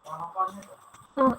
Hmm.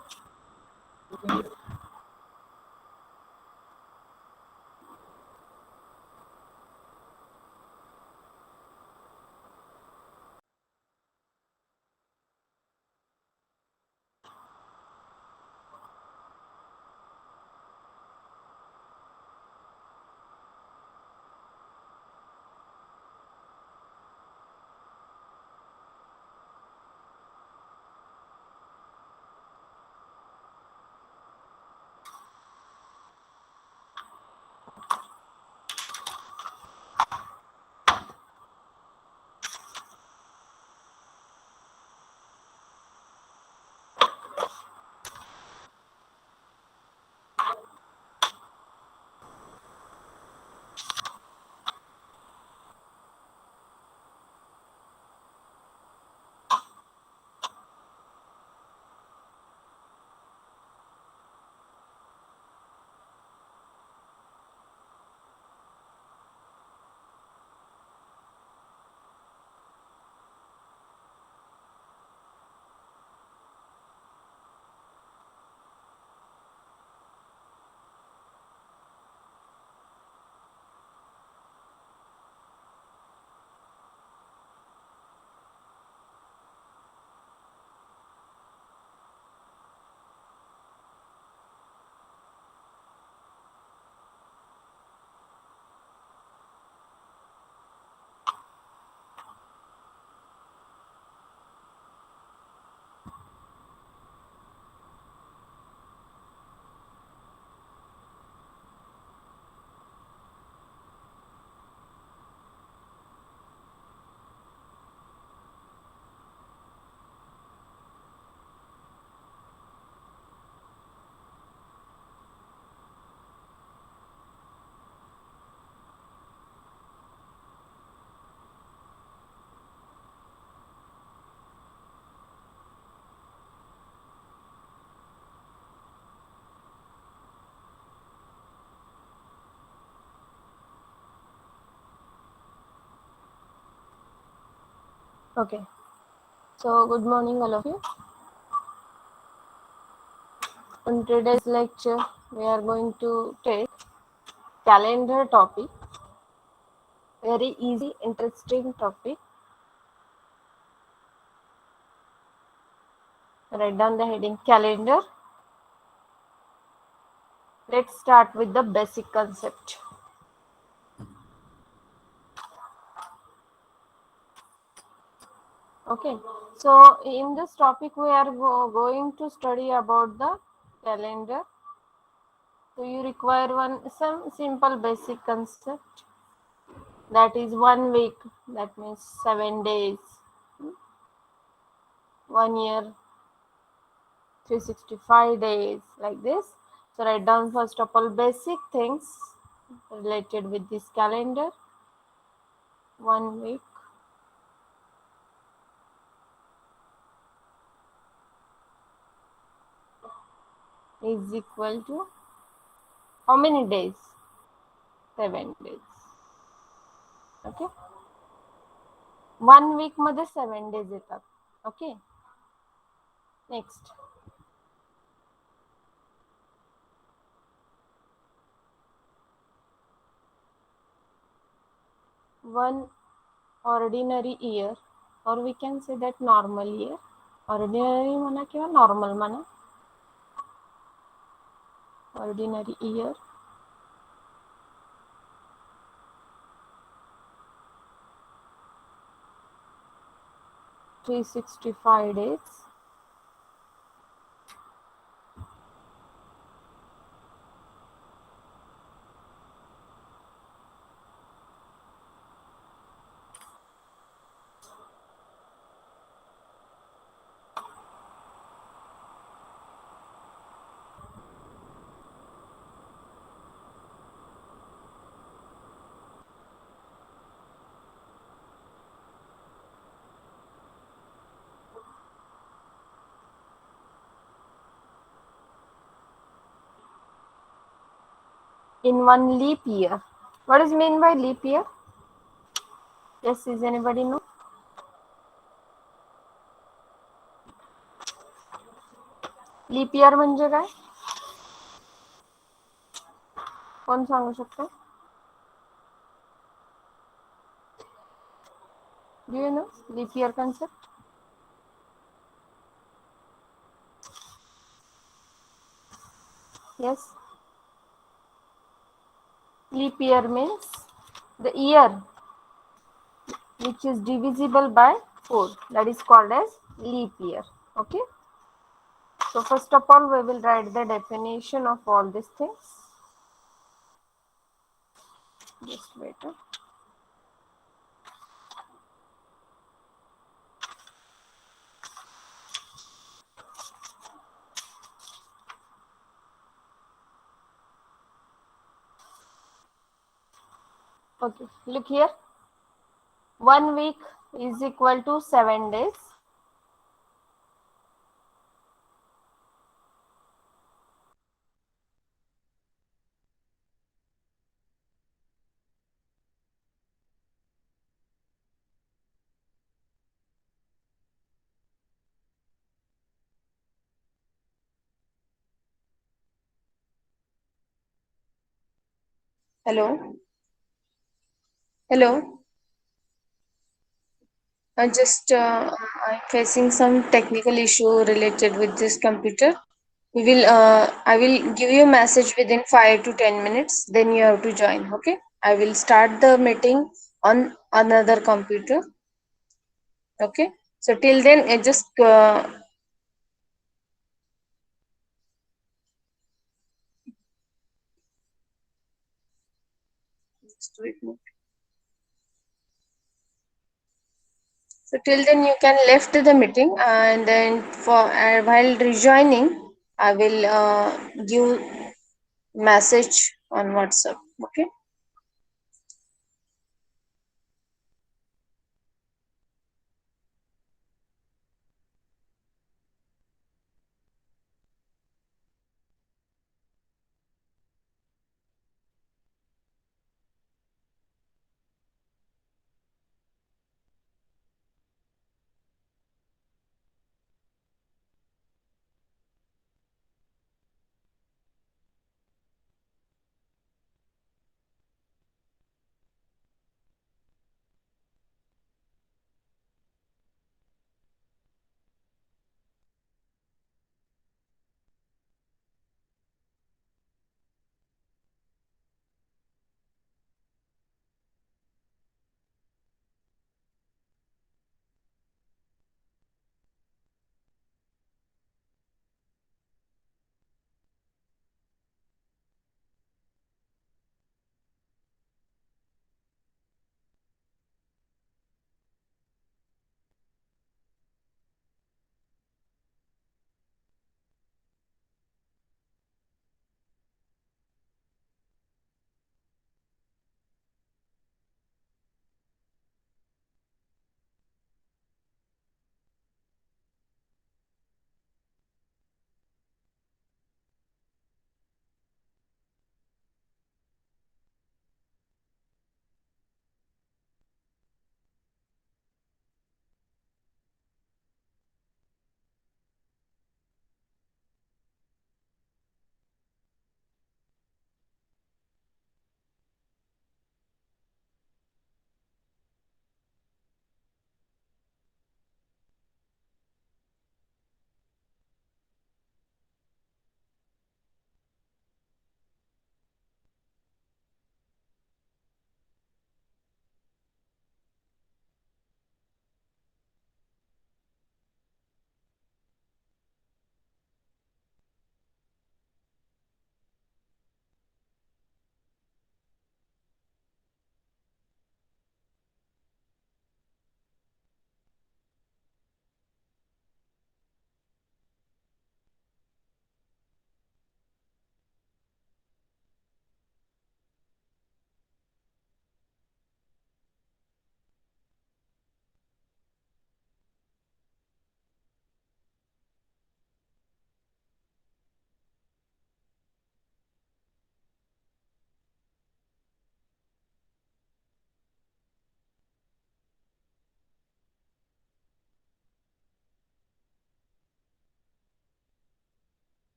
Okay. So, good morning, all of you. In today's lecture, we are going to take calendar topic. Very easy, interesting topic. Write down the heading calendar. Let's start with the basic concept. Okay. So, in this topic, we are going to study about the calendar. So, you require some simple basic concept. That is 1 week. That means 7 days. 1 year, 365 days, like this. So write down first of all basic things related with this calendar. 1 week is equal to how many days? 7 days. Okay. 1 week मध्ये 7 days येतात. Okay. Next. One ordinary year, or we can say that normal year. Ordinary म्हणा किंवा normal म्हणा. Ordinary year. 365 days. In one leap year. What is mean by leap year? Yes, is anybody know? Leap year म्हणजे काय? कोण सांगू शकतो? Do you know leap year concept? Yes. Leap year means the year which is divisible by 4. That is called as leap year. Okay. So first of all, we will write the definition of all these things. Just wait. Okay. Look here. 1 week is equal to 7 days. Hello. Hello. I'm facing some technical issue related with this computer. I will give you a message within 5 to 10 minutes. Then you have to join. Okay. I will start the meeting on another computer. Okay. So till then, just wait. So till then, you can left the meeting, and then while rejoining, I will give message on WhatsApp. Okay.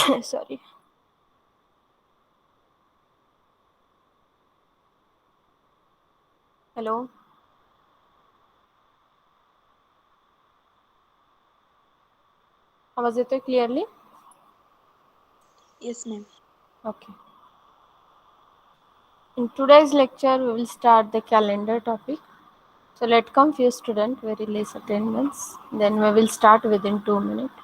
Sorry. Hello. आवाज येतोय clearly? Yes, ma'am. Okay. In today's lecture, we will start the calendar topic. So let come few student, very less attendance. Then we will start within 2 minutes.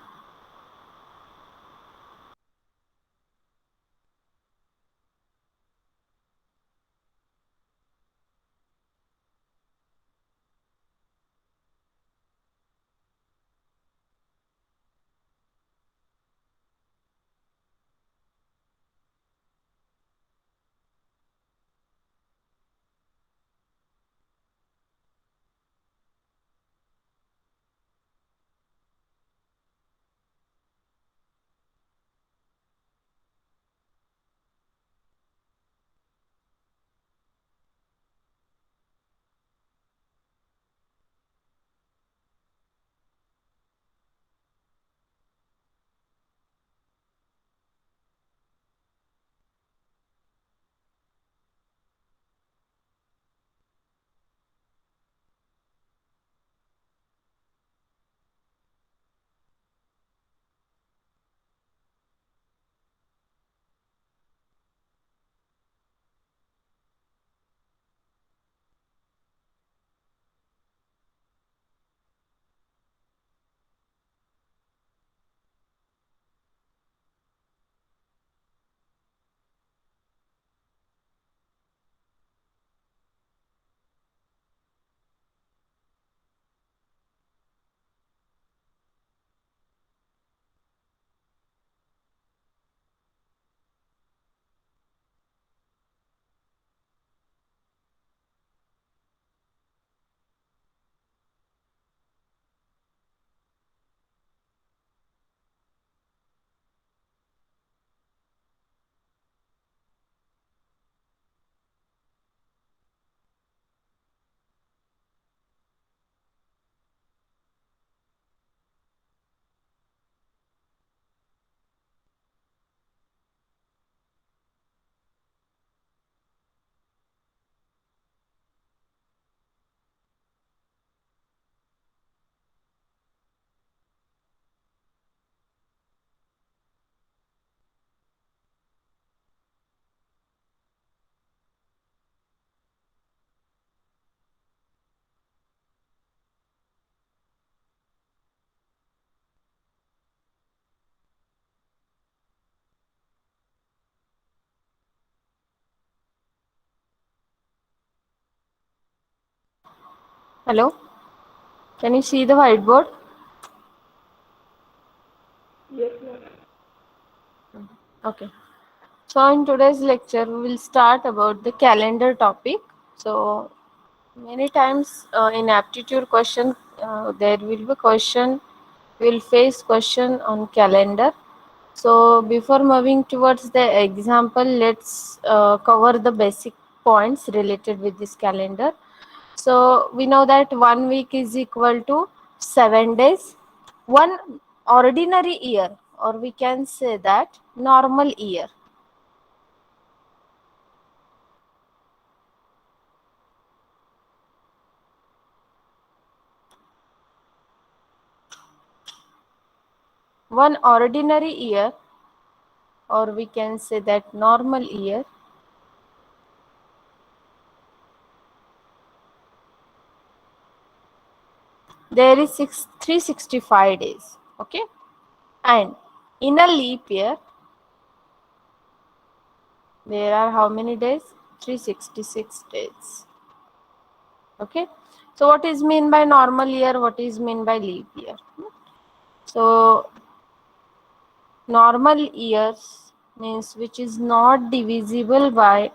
Hello. Can you see the whiteboard? Yes, ma'am. Okay. So in today's lecture, we will start about the calendar topic. So many times in aptitude question, there will be question, we will face question on calendar. So before moving towards the example, let's cover the basic points related with this calendar. So we know that 1 week is equal to 7 days. One ordinary year, or we can say that normal year. One ordinary year, or we can say that normal year, there is 365 days. Okay, and in a leap year, there are how many days? 366 days. Okay, so what is mean by normal year? What is mean by leap year? So normal years means which is not divisible by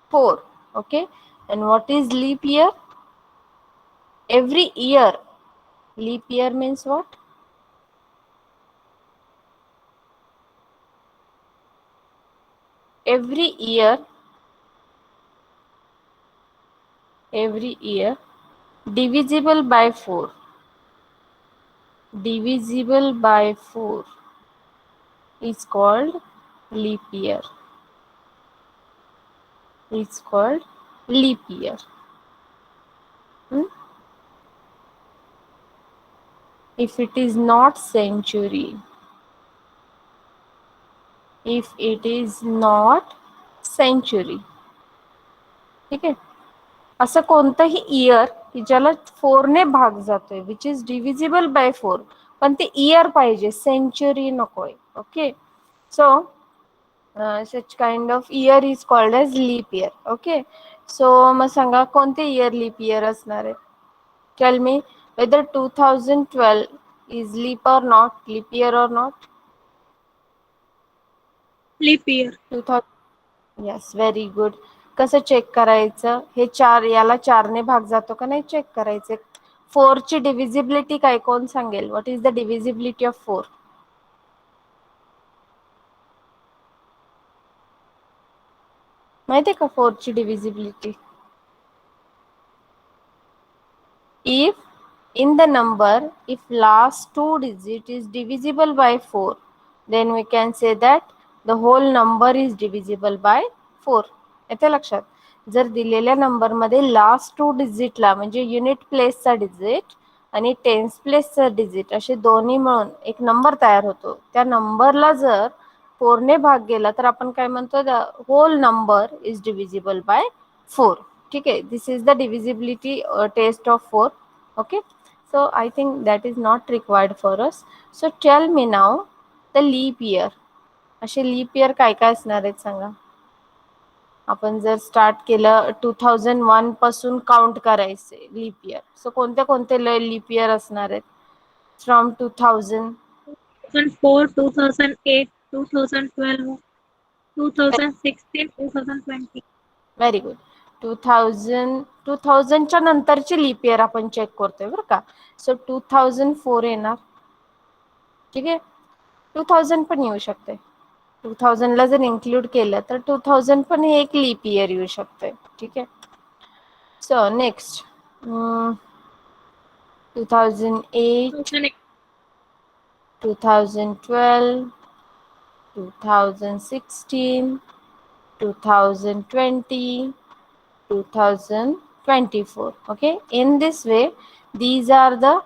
4. Okay, and what is leap year? Every year. Leap year means what? Every year, divisible by 4, divisible by 4. is called leap year. It's called leap year. If it is not century, if it is not century, ठीक आहे. असं कोणतंही year की ज्याला 4 ने भाग जातोय which is divisible by 4, पण ते इयर पाहिजे, सेंचुरी नकोय. Okay, so such kind of year is called as leap year. Okay, so मग सांगा कोणते इयर लीप इयर असणार आहे. Tell me whether 2012 is leap or not, leap year or not. Leap year. 2000. Yes, very good. कसं check करायचं, हे 4 याला 4 ने भाग जातो का नाही चेक करायचं. 4 ची डिव्हिजिबिलिटी काय, कोण सांगेल? What is the divisibility of 4? माहिती आहे का 4 ची divisibility? If in the number, if last 2 digit is divisible by 4, then we can say that the whole number is divisible by 4. येते लक्षात? जर दिलेल्या नंबर मध्ये लास्ट 2 डिजिटला म्हणजे युनिट प्लेसचा डिजिट आणि टेन्स प्लेसचा डिजिट असे दोन्ही मिळून एक नंबर तयार होतो. त्या नंबरला जर 4 ने भाग गेला तर आपण काय म्हणतो, the whole number is divisible by 4. ठीक आहे, this is the divisibility test of 4. Okay, so I think that is not required for us. So tell me now the leap year. असे लीप इयर काय काय असणार आहेत सांगा. आपण जर start केलं 2001 पासून काउंट करायचे लीप इयर, सो कोणते कोणते लीप इयर असणार आहेत फ्रॉम 2000? 2004, 2008, 2012, 2016, 2020. Very good. 2000 च्या नंतरची लीप इयर आपण चेक करतोय बरं का. सो 2004 येणार. ठीक आहे, 2000 पण येऊ शकते. 2000 ला जर इन्क्लूड केलं तर 2000 पण हे एक लीप इयर येऊ शकते. ठीक आहे, so next 2008, 2012, 2016, 2020, 2024. Okay, in this way these are the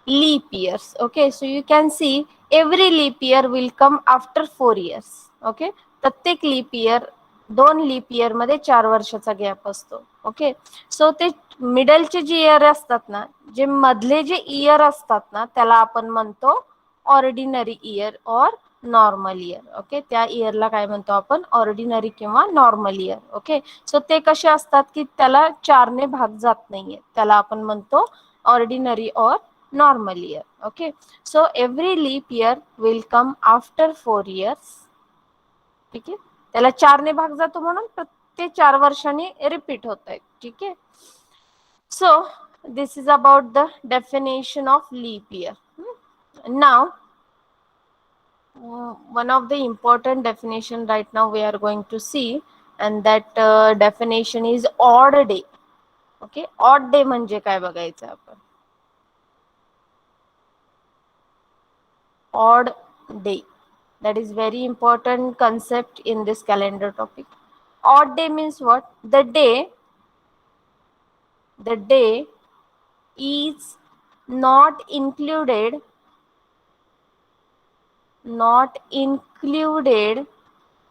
leap years. Okay, so you can see every leap year will come after 4 years. Okay, प्रत्येक लीप इयर 2 लीप इयर मध्ये 4 वर्षाचा गॅप असतो. Okay, सो ते मिडलचे जे year असतात ना, जे मधले जे year असतात ना, त्याला आपण म्हणतो ऑर्डिनरी इयर और नॉर्मल इयर. ओके, त्या इयरला काय म्हणतो आपण, ऑर्डिनरी किंवा नॉर्मल इयर. ओके, सो ते कसे असतात की त्याला 4 ने भाग जात नाहीये, त्याला आपण म्हणतो ऑर्डिनरी और normal year. Okay, so every leap year will come after 4 years. ठीक आहे, त्याला 4 ने भाग जातो म्हणून प्रत्येक 4 वर्षांनी रिपीट होत आहे. ठीक आहे, so this is about the definition of leap year. Now one of the important definition right now we are going to see, and that definition is odd day. Okay, odd day म्हणजे काय बघायचं आपण. Odd day, that is very important concept in this calendar topic. Odd day means what? The day is not included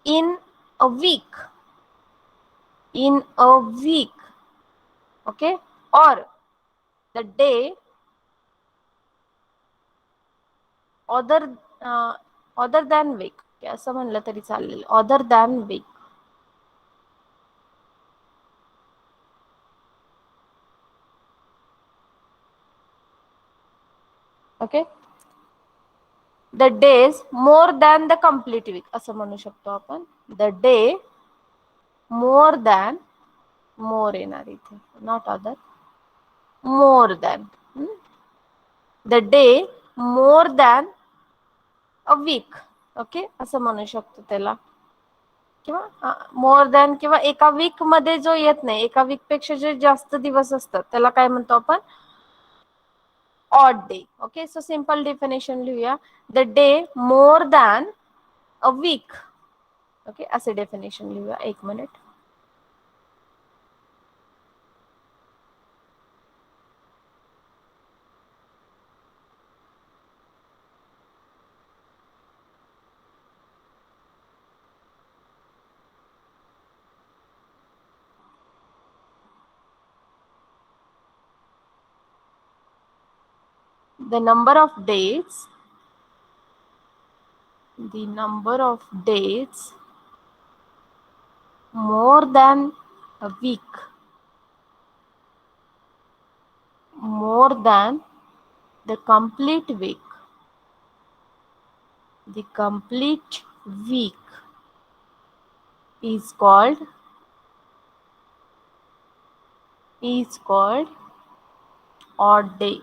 in a week. Okay, or the day other than week. असं म्हणलं तरी चालेल, other than week. Okay, the days more than the complete week असं म्हणू शकतो आपण. The day more than, more येणार इथे, not other, more than. The day more than a week. Okay, असं म्हणू शकतो त्याला, किंवा मोर दॅन, किंवा एका वीक मध्ये जो येत नाही, एका वीक पेक्षा जे जास्त दिवस असतात त्याला काय म्हणतो आपण, odd day. Okay, so simple definition लिहूया. The day more than a week. Okay, असे डेफिनेशन लिहूया. 1 minute. The number of days more than a week, more than the complete week, is called odd day.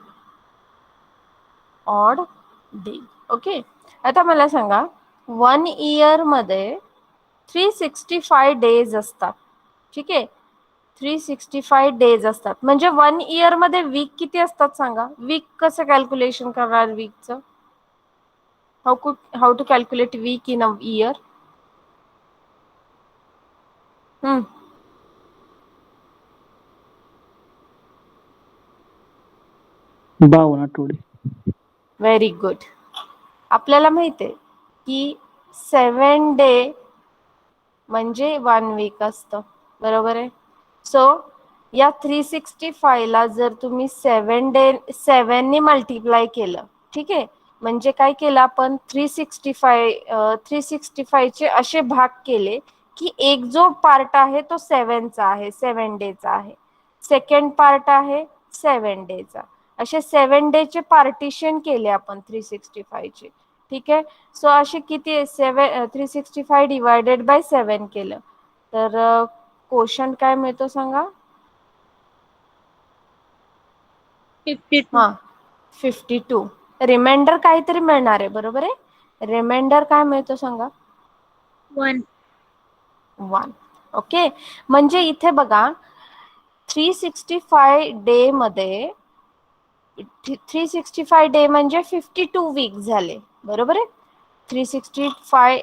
Okay. आता मला सांगा, 1 year मध्ये 365 days असतात. ठीक आहे, 365 days असतात. म्हणजे 1 इयर मध्ये वीक किती असतात सांगा. वीक कसं कॅल्क्युलेशन करणार वीकचं? How to calculate week in a year? 52 आठवडे. Very good. आपल्याला माहिती आहे की 7 डे म्हणजे 1 वीक असतं, बरोबर आहे. सो या 365 ला जर तुम्ही 7 ने मल्टिप्लाय केलं, ठीक आहे, म्हणजे काय केलं आपण, 365 चे असे भाग केले की एक जो पार्ट आहे तो 7 चा आहे, 7 डेचा आहे. सेकंड पार्ट आहे 7 डेचा. असे 7 डेचे पार्टिशन केले आपण 365 चे. ठीक आहे. सो असे किती 365 डिवायडेड बाय 7 केलं तर क्वोशंट काय मिळतो सांगा. 52. 52. रिमाइंडर काहीतरी मिळणार आहे, बरोबर आहे. रिमाइंडर काय मिळतो सांगा. 1. 1. ओके. म्हणजे इथे बघा, 365 डे मध्ये 365 डे म्हणजे 52 वीक झाले, बरोबर आहे. 365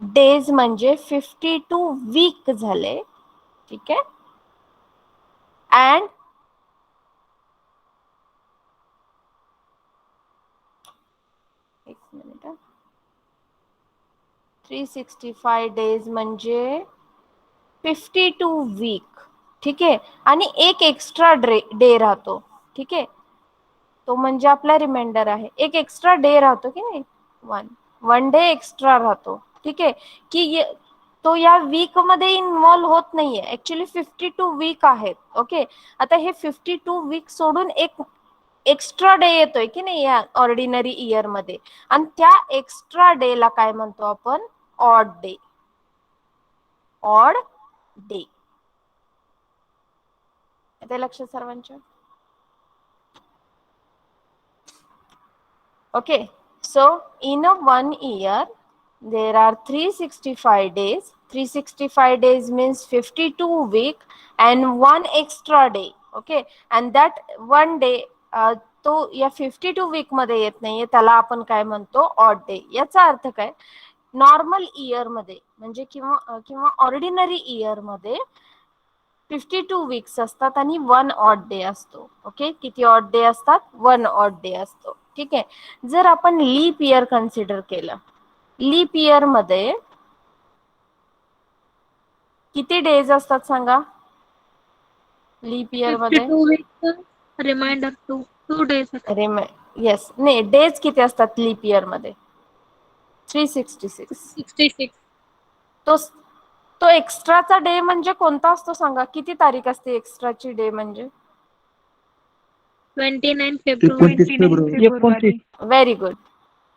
डेज म्हणजे 52 वीक झाले. ठीक आहे. अँड एक मिनिट, 365 डेज म्हणजे 52 वीक. ठीक आहे. आणि एक एक्स्ट्रा डे राहतो. ठीक आहे, तो म्हणजे आपला रिमाइंडर आहे. एक एक्स्ट्रा डे राहतो की नाही, 1 डे एक्स्ट्रा राहतो. ठीक आहे, की तो या वीक मध्ये इन्व्हॉल्व होत नाहीये. ऍक्च्युली 52 वीक आहेत. ओके. आता हे 52 वीक सोडून एक एक्स्ट्रा डे येतोय की नाही या ऑर्डिनरी इयर मध्ये, आणि त्या एक्स्ट्रा डे ला काय म्हणतो आपण, ऑड डे. आता लक्षात सर्वांच्या. Okay, so in a 1 year there are 365 days. 365 days means 52 week and 1 extra day. Okay, and that 1 day तो या 52 वीक मध्ये येत नाहीये, त्याला आपण काय म्हणतो, ऑड डे. याचा अर्थ काय, नॉर्मल इयर मध्ये म्हणजे किंवा ऑर्डिनरी इयर मध्ये 52 वीक्स असतात आणि 1 ऑड डे असतो. ओके, किती ऑड डे असतात, 1 ऑड डे असतो. ठीक आहे. जर आपण लीप इयर कन्सिडर केलं, लीप इयर मध्ये किती डेज असतात सांगा. लीप इयर मध्ये 52 weeks. Reminder 2 days. येस, नाही, डेज किती असतात लीप इयर मध्ये, 366. 66. तो एक्स्ट्राचा डे म्हणजे कोणता असतो सांगा. किती तारीख असते एक्स्ट्राची डे म्हणजे, 29 February. 29 very good.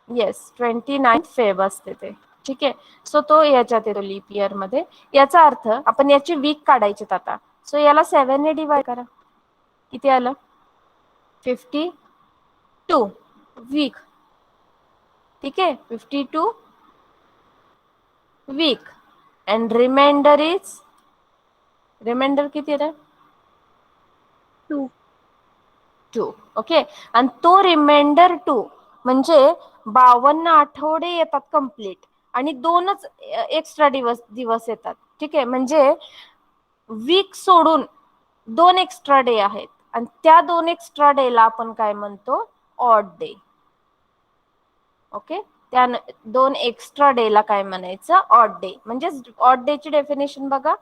Yes, 29 Feb असते ते. ठीक आहे. सो तो याच्यात येतो लीप इयर मध्ये. याचा अर्थ आपण याची वीक काढायचे आता. सो याला 7 ने डिवाइड करा. किती आलं, 52 वीक. ठीक आहे, 52 वीक. अँड रिमाइंडर किती आहे, 2. 2. ओके. आणि तो रिमाइंडर 2 म्हणजे 52 आठवडे येतात कंप्लीट आणि 2च एक्स्ट्रा दिवस येतात. ठीक आहे, म्हणजे वीक सोडून 2 एक्स्ट्रा डे आहेत आणि त्या 2 एक्स्ट्रा डेला आपण काय म्हणतो, ऑड डे. ओके, त्या 2 एक्स्ट्रा डेला काय म्हणायचं, ऑड डे. म्हणजे ऑड डे ची डेफिनेशन बघा,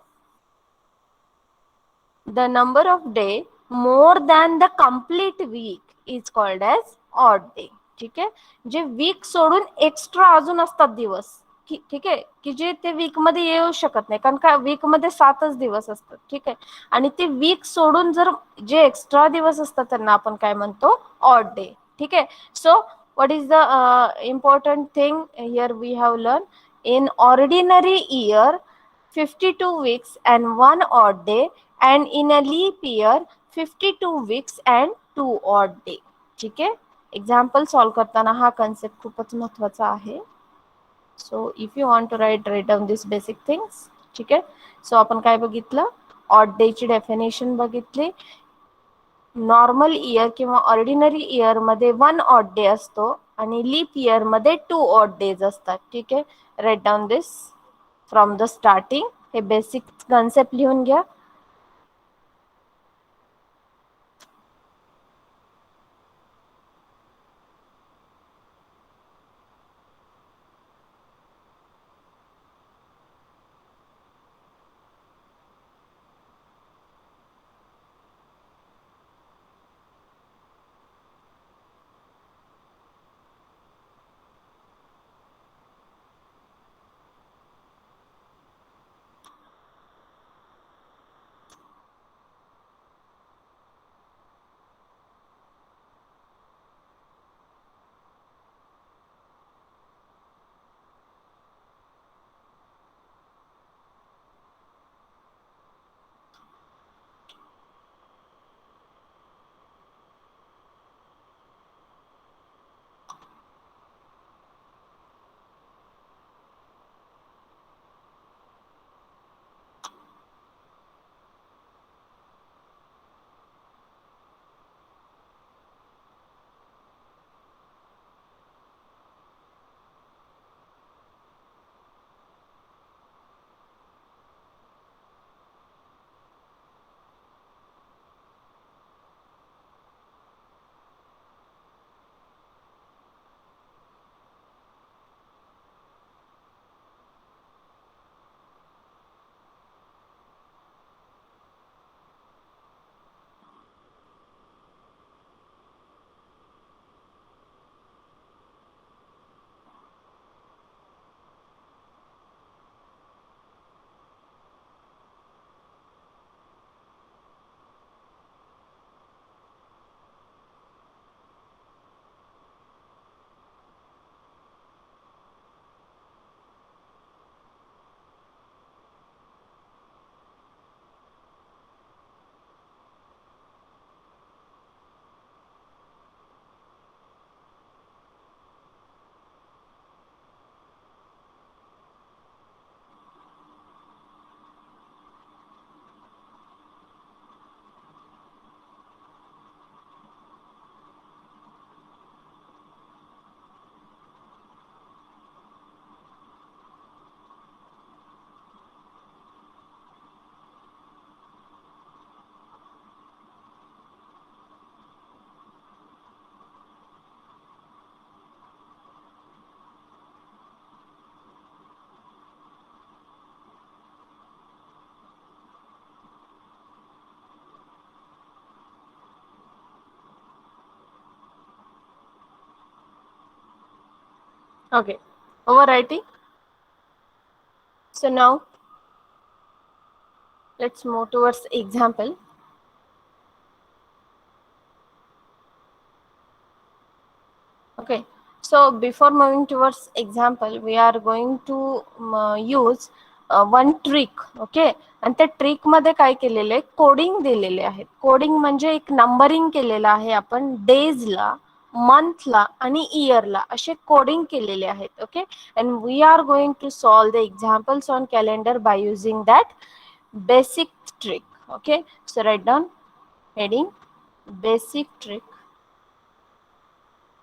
the number of day more than the complete week is called as odd day. ठीक आहे, जे वीक सोडून एक्स्ट्रा अजून असतात दिवस, ठीक आहे, की जे ते वीक मध्ये येऊ शकत नाही, कारण का वीक मध्ये 7च दिवस असतात. ठीक आहे, आणि ते वीक सोडून जर जे एक्स्ट्रा दिवस असतात त्यांना आपण काय म्हणतो, ऑड डे. ठीक आहे, सो what is the important thing here we have learned in ordinary year 52 weeks and 1 odd day, and in a leap year 52 weeks and 2 odd day. ठीक आहे, एक्झाम्पल सॉल्व करताना हा कन्सेप्ट खूपच महत्वाचा आहे. So if you want to write down this basic things. ठीक आहे, सो आपण काय बघितलं, ऑड डे ची डेफिनेशन बघितली. नॉर्मल इयर किंवा ऑर्डिनरी इयर मध्ये 1 ऑड डे असतो आणि लीप इयर मध्ये 2 ऑड डेज असतात. ठीक आहे, write down this from the starting. हे बेसिक कन्सेप्ट लिहून घ्या. Okay, overwriting. So now let's move towards example. Okay, so before moving towards example, we are going to use one trick. Okay, आणि त्या trick मध्ये काय केलेलं आहे, coding दिलेले आहे. कोडिंग म्हणजे एक नंबरिंग केलेलं आहे आपण डेजला, मंथला आणि इयरला, असे कोडिंग केलेले आहेत. Okay, and we are going to solve the examples on calendar by using that basic trick. Okay, so write down heading basic trick.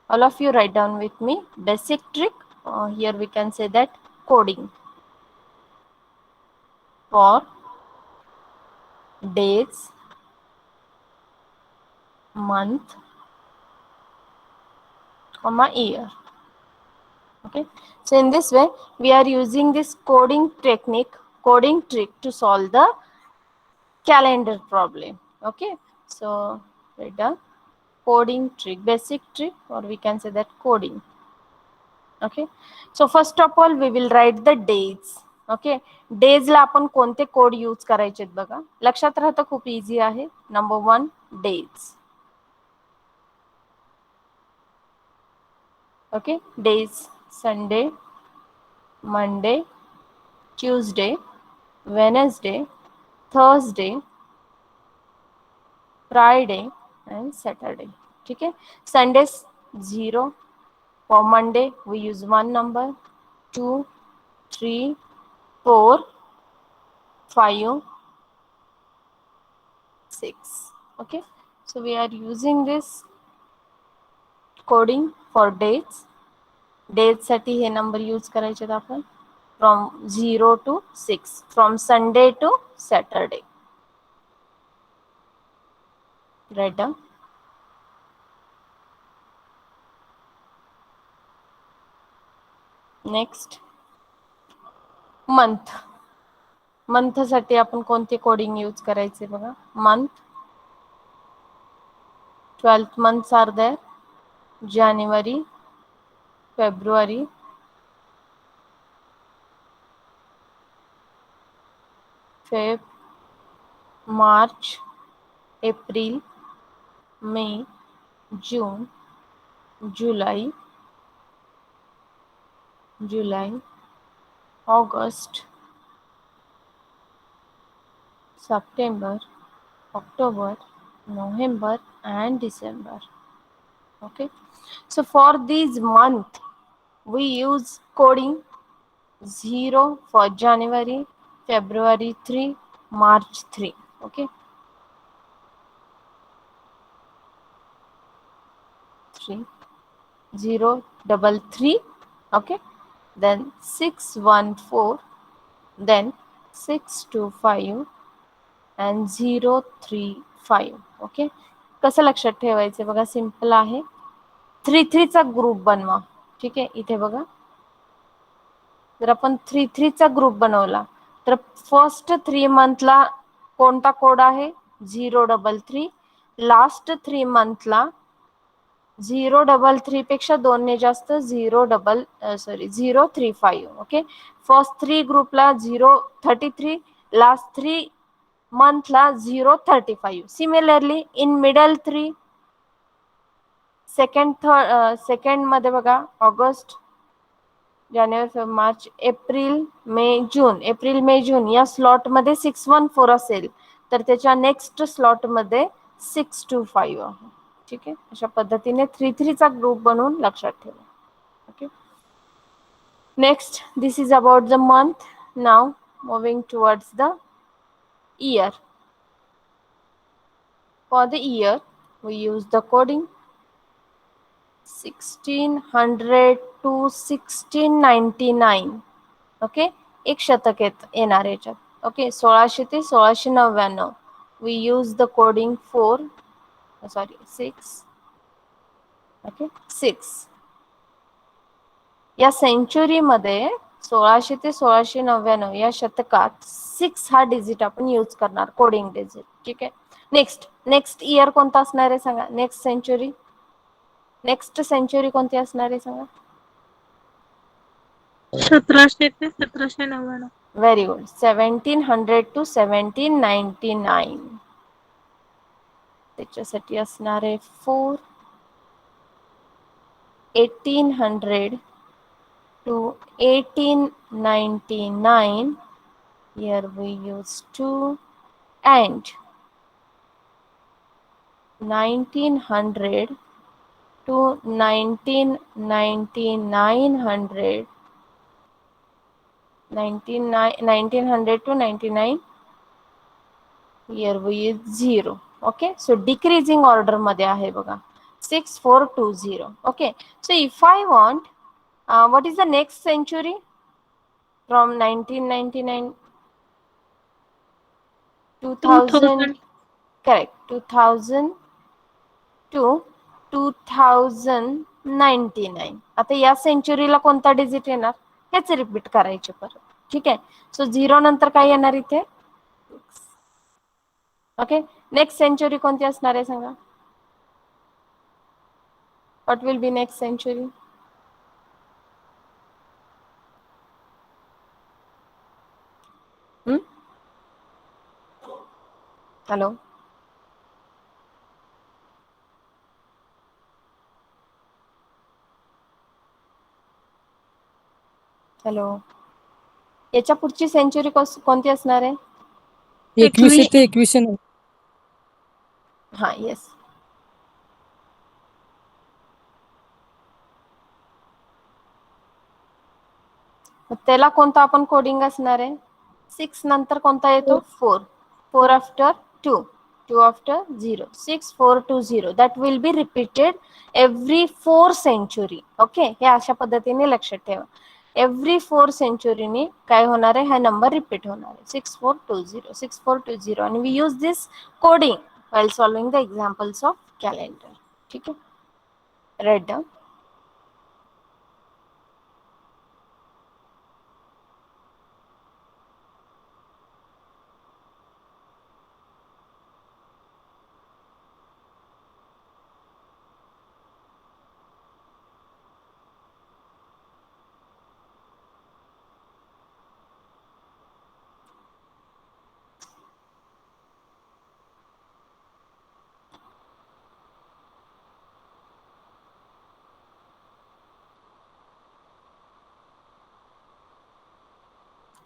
All of you write down with me. Basic trick, here we can say that coding for days, month, comma year. Okay, so in this way we are using this coding trick to solve the calendar problem. Okay, so write down coding trick, basic trick, or we can say that coding. Okay, so first of all we will write the days. Okay, डेजला आपण कोणते code use करायचे बघा, लक्षात राहतं, खूप easy आहे. Number 1 days. Okay, days Sunday, Monday, Tuesday, Wednesday, Thursday, Friday and Saturday. ठीक है, Sunday 0. For Monday we use 1 number, 2, 3, 4, 5, 6. Okay, so we are using this coding for dates. Days साठी हे नंबर यूज करायचे आपण, from 0 to 6, from Sunday to Saturday. Write down. Next month. Month साठी आपण कोणते coding use करायचे बघा. Month 12 months are there. January, February, Feb, March, April, May, June, July, August, September, October, November and December. Okay, so for these month we use coding 0 for January, February 3, March 3. Okay, 3, 0, 3, 3. Okay, then 6, 1, 4, then 6, 2, 5 and 0, 3, 5. Okay, कसं लक्षात ठेवायचं बघा, simple आहे. 3, 3 चा group बनवा. ठीक आहे, इथे बघा, जर आपण 3, 3 चा ग्रुप बनवला तर फर्स्ट 3 मंथला कोणता कोड आहे 0, 3, 3. लास्ट 3 मंथला 0, 3, 3 पेक्षा 2 ने जास्त 0, 3, 5. ओके, फर्स्ट 3 ग्रुपला 0, 33, last 3 Manthara 0, 35. Similarly in middle 3, second मध्ये बघा, ऑगस्ट, जानेवारी, फेब्रुवारी, मार्च, एप्रिल, मे, जून. एप्रिल, मे, जून या स्लॉट मध्ये 614 असेल तर त्याच्या नेक्स्ट स्लॉट मध्ये 625 आहे. ठीक आहे, अशा पद्धतीने 3, 3 चा ग्रुप बनवून लक्षात ठेवा. Okay, next this is about the month. Now moving towards the year. For the year we use the coding 1600 to 1699. Okay, एक शतक येणार याच्यात. ओके, 1600 ते 1699 we use the coding 6. Okay, 6. या सेंचुरी मध्ये 1600 ते 1699 या शतकात 6 हा डिजिट आपण यूज करणार, कोडिंग डिजिट. ठीक आहे, नेक्स्ट इयर कोणता असणार आहे सांगा. नेक्स्ट सेंचुरी कोणती असणार आहे सांगा. 1700 ते 1799. Very good. 1700 to 1799. त्याच्यासाठी असणार आहे 4. 1800 to 1899. Here we use 2 and 1900 to 1900 to 99. Here we use 0. Okay, so decreasing order मध्ये आहे बघा. 6420. Okay, so if I want, what is the next century from 1999? 2000. 2000. Correct. 2000 to 2099. आता या सेंचुरीला कोणता डिजिट येणार हेच रिपीट करायचे परत. ठीक आहे. सो 0 नंतर काय येणार इथे? ओके, नेक्स्ट सेंचुरी कोणती असणार आहे सांगा? What will be next century? Hello, hello, याच्या पुढची सेंचुरी कोणती असणार आहे? 21 ते 21. हा, येस. त्याला कोणता आपण कोडिंग असणार आहे? 6 नंतर कोणता येतो? 4. 4 after 2, 2 after 0, 6420. That will be repeated every 4 century. Okay, हे अशा पद्धतीने लक्षात ठेवा. एव्हरी 4 सेंचुरीनी काय होणार आहे? हा नंबर रिपीट होणार आहे, 6420, 6420. आणि we use this coding while solving the examples of calendar. ठीक आहे, write down.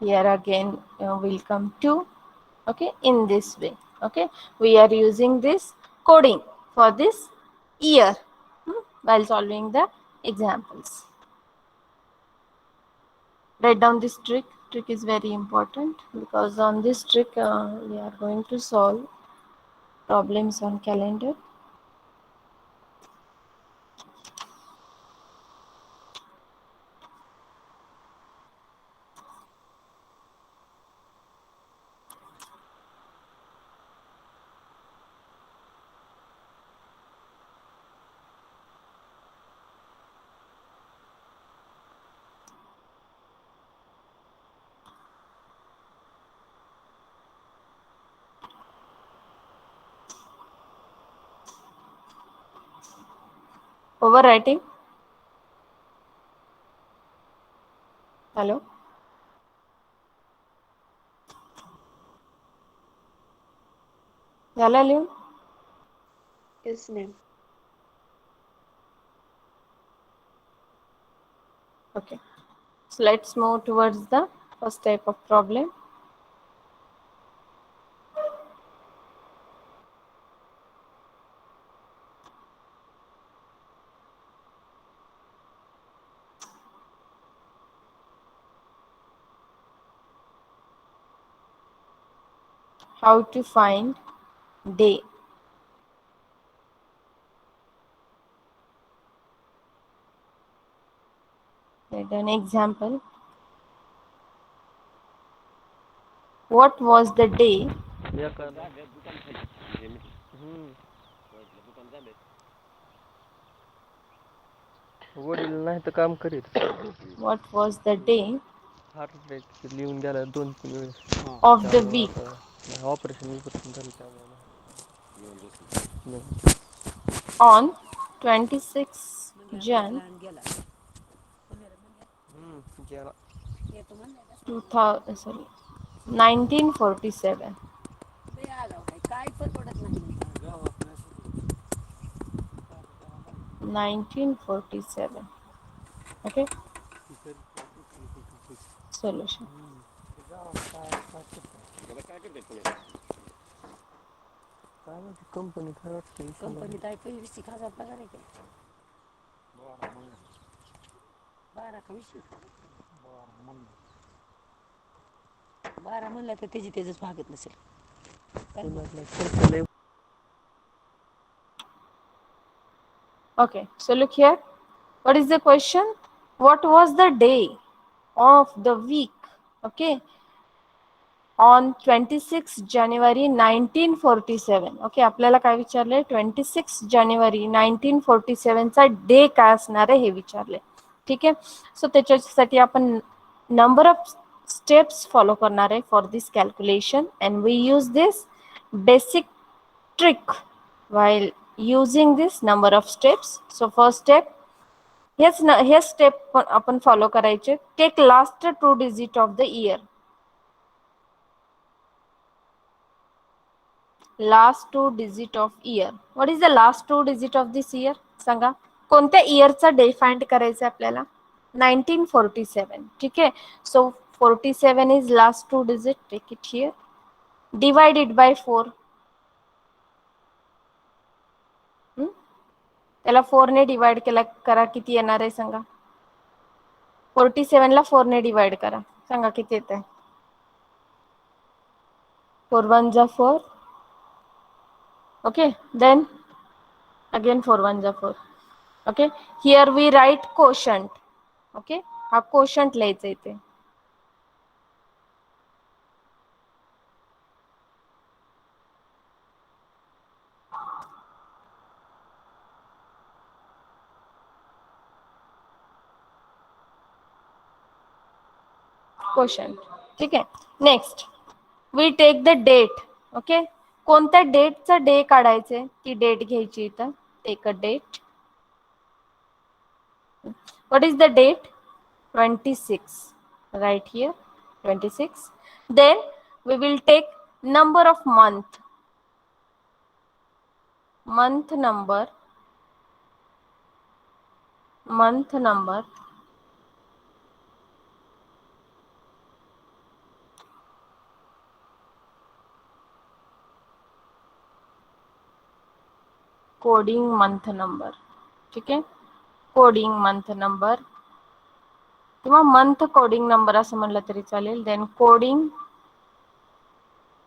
Here again we'll come to, okay, in this way. Okay, we are using this coding for this year while solving the examples. Write down this trick is very important, because on this trick we are going to solve problems on calendar. Overwriting. Hello, झालं लिहून? Yes, ma'am. Okay, so let's move towards the first type of problem. How to find day. An example. What was the day वडील नाही तर काम करीत. what was the day heart attack लिहून गेला 2-3 वेळेस. of the week ऑपरेशन झालं त्यामुळे on 26 Jan गेला 1947. काय परवडत नाही. 1947. Okay, solution. कंपनी काय वाटतं कंपनीत आहे 20,000 पगार आहे काय? 12 का 20? 12 म्हणलं तर त्याचंच भागत नसेल. पुण्यातला खर्च लय Okay, so look here. What is the question? What was the day of the week? Okay, on 26 January 1947. Okay, आपल्याला काय विचारले? 26 जानेवारी 1947 चा डे काय असणार आहे हे विचारले. ठीक आहे. सो त्याच्यासाठी आपण नंबर ऑफ स्टेप्स फॉलो करणार आहे for this calculation, and we use this basic trick while using this number of steps. So first step, हेच स्टेप आपण फॉलो करायचे. Take last 2 digit of the year. Last 2 digit of year. What is the last 2 digit of this year? सांगा. कोणत्या इयरचा day find करायचा आपल्याला? 1947. ठीक आहे. So 47 is last 2 digit. Take it here. Divide it by 4. त्याला 4 ने डिवाइड केला करा, किती येणार आहे सांगा. 47 ला 4 ने डिवाइड करा, सांगा किती येत आहे. 4 1 जा 4. Okay, then again 4 1 जा 4. Okay, here we write quotient. Okay, हा quotient लिहायचा इथे. क्वेश्चन. ठीक आहे. Next we take the date. Okay, कोणत्या डेटचा डे काढायचे ती डेट घ्यायची इथं. Take a date. What is the date? 26. Right here 26. Then we will take number of month. Month number. Month number. Coding month number. ठीक आहे. Coding month number किंवा month coding number असं म्हणलं तरी चालेल. Then coding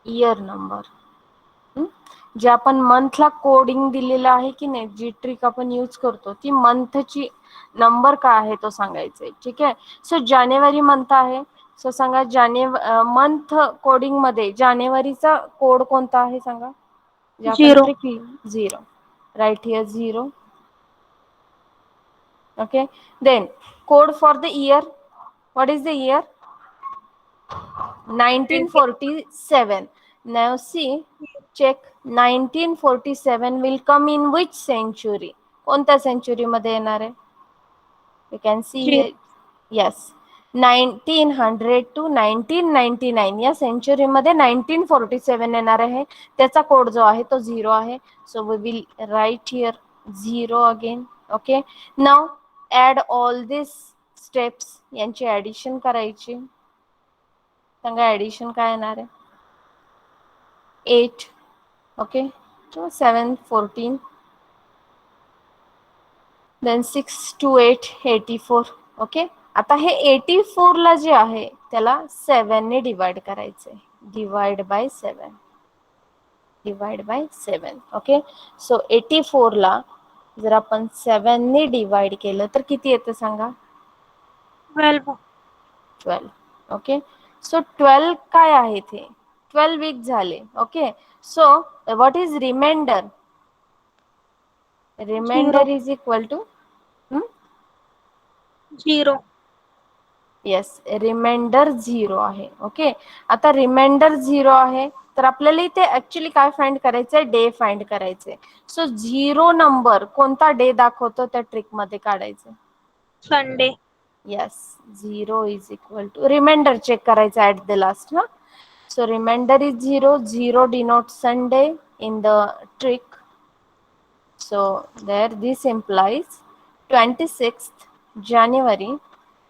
year number. जे आपण मंथला कोडिंग दिलेलं आहे की नाही, जी ट्रिक आपण यूज करतो ती मंथची नंबर काय आहे तो सांगायचा आहे. ठीक आहे. सो जानेवारी मंथ आहे. सो सांगा मंथ कोडिंग मध्ये जानेवारीचा कोड कोणता आहे सांगा. जे आपण 0. Trick 0. Right here 0. Okay, then code for the year. What is the year? 1947. Now see, check. 1947 will come in which century? कोणत्या सेंचुरी मध्ये येणार आहे? You can see 0. here. Yes, 1900 to 1999 या century मध्ये 1947 येणार आहे. त्याचा कोड जो आहे तो 0 आहे. So we will write here 0 again. Okay, now add all these steps. यांची ऍडिशन करायची. सांगा ऍडिशन काय येणार आहे? 8. Okay, so 7 14. then 6 to 8 84. Okay, आता हे 84 ला जे आहे त्याला 7 ने डिवाइड करायचंय. Divide by 7. Divide by 7. Okay, so 84 ला जर आपण 7 ने डिवाइड केलं तर किती येतं सांगा. 12. 12. ओके, सो 12 काय आहे ते? 12 वीक झाले. Okay, so what is reminder? Reminder is equal to 0. Yes, reminder 0 आहे. ओके, आता रिमाइंडर 0 आहे तर आपल्याला इथे ऍक्च्युली काय फाइंड करायचंय? डे फाइंड करायचंय. सो 0 नंबर कोणता डे दाखवतो त्या ट्रिक मध्ये काढायचं. Sunday. Yes, 0 is equal to reminder check करायचं ऍट द लास्ट. हा, so remainder is 0. 0 denotes Sunday in the trick. So there this implies 26th January